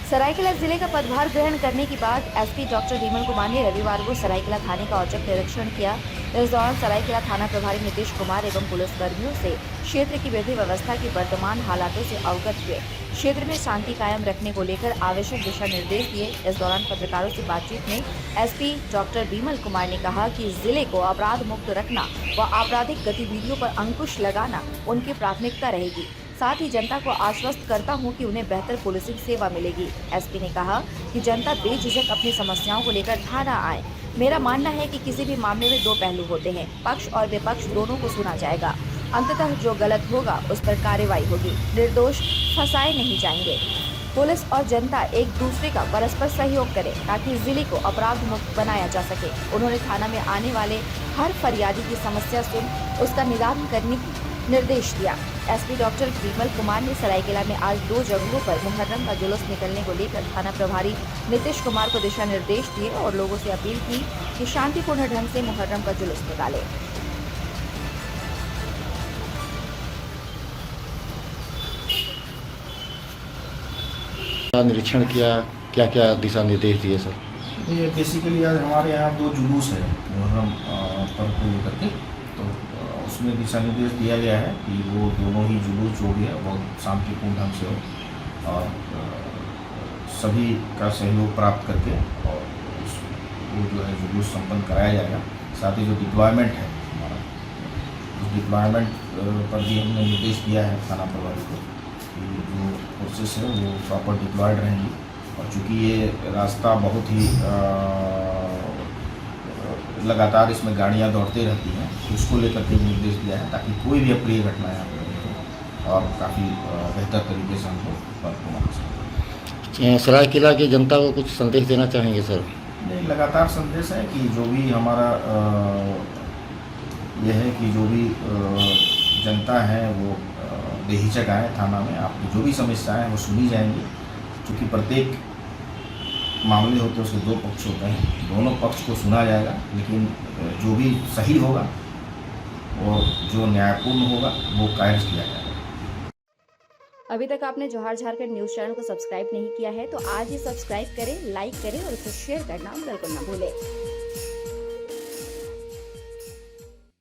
सरायकेला जिले का पदभार ग्रहण करने के बाद एसपी डॉक्टर विमल कुमार ने रविवार को सरायकेला थाने का औचक निरीक्षण किया। इस दौरान सरायकेला थाना प्रभारी नीतीश कुमार एवं पुलिस कर्मियों से क्षेत्र की विधि व्यवस्था की वर्तमान हालातों से अवगत हुए। क्षेत्र में शांति कायम रखने को लेकर आवश्यक दिशा निर्देश दिए। इस दौरान पत्रकारों से बातचीत में एसपी डॉक्टर विमल कुमार ने कहा कि जिले को अपराध मुक्त रखना व आपराधिक गतिविधियों पर अंकुश लगाना उनकी प्राथमिकता रहेगी। साथ ही जनता को आश्वस्त करता हूं कि उन्हें बेहतर पुलिसिंग सेवा मिलेगी। एसपी ने कहा कि जनता बेझिझक अपनी समस्याओं को लेकर थाना आए। मेरा मानना है कि किसी भी मामले में दो पहलू होते हैं, पक्ष और विपक्ष दोनों को सुना जाएगा। अंततः जो गलत होगा उस पर कार्रवाई होगी। निर्दोष फंसाए नहीं जाएंगे। पुलिस और जनता एक दूसरे का परस्पर सहयोग करे ताकि जिले को अपराध मुक्त बनाया जा सके। उन्होंने थाना में आने वाले हर फरियादी की समस्या सुन उसका निदान करने की निर्देश दिया। एसपी डॉक्टर विमल कुमार ने सरायकेला में आज 2 जगहों पर मुहर्रम का जुलूस निकलने को लेकर थाना प्रभारी नीतीश कुमार को दिशा निर्देश दिए और लोगों से अपील की कि शांतिपूर्ण ढंग से मुहर्रम का जुलूस निकाले। निरीक्षण किया, क्या क्या दिशा निर्देश दिए सर? ये बेसिकली आज हमारे यहाँ 2 जुलूस है मुहर्रम पर्व को लेकर के, तो उसमें दिशा निर्देश दिया गया है कि वो दोनों ही जुलूस जो भी है बहुत शांतिपूर्ण ढंग से हो और सभी का सहयोग प्राप्त करके और वो जो है जुलूस संपन्न कराया जाएगा। साथ ही जो डिप्लॉयमेंट है हमारा, उस डिप्लॉयमेंट पर भी हमने निर्देश दिया है थाना प्रभारी को कि जो फोर्सेस है वो प्रॉपर डिप्लॉयड रहेंगी। और चूँकि ये रास्ता बहुत ही लगातार इसमें गाड़ियाँ दौड़ती रहती हैं, तो उसको लेकर के निर्देश दिया है ताकि कोई भी अप्रिय घटना यहाँ पर नहीं हो और काफ़ी बेहतर तरीके से हमको पर्व को मना सकें। सरायकेला की जनता को कुछ संदेश देना चाहेंगे सर? नहीं, लगातार संदेश है कि जो भी हमारा यह है कि जो भी जनता है वो बेहिचक आए थाना में। आपकी जो भी समस्याएं हैं वो सुनी जाएंगी। क्योंकि प्रत्येक मामले होते हैं उसके 2 पक्ष होते हैं, दोनों पक्ष को सुना जाएगा, लेकिन जो भी सही होगा और जो न्यायपूर्ण होगा वो कायम किया जाएगा। अभी तक आपने जोहार झारखंड न्यूज चैनल को सब्सक्राइब नहीं किया है तो आज ही सब्सक्राइब करें, लाइक करें और इसे शेयर करना बिल्कुल न भूलें।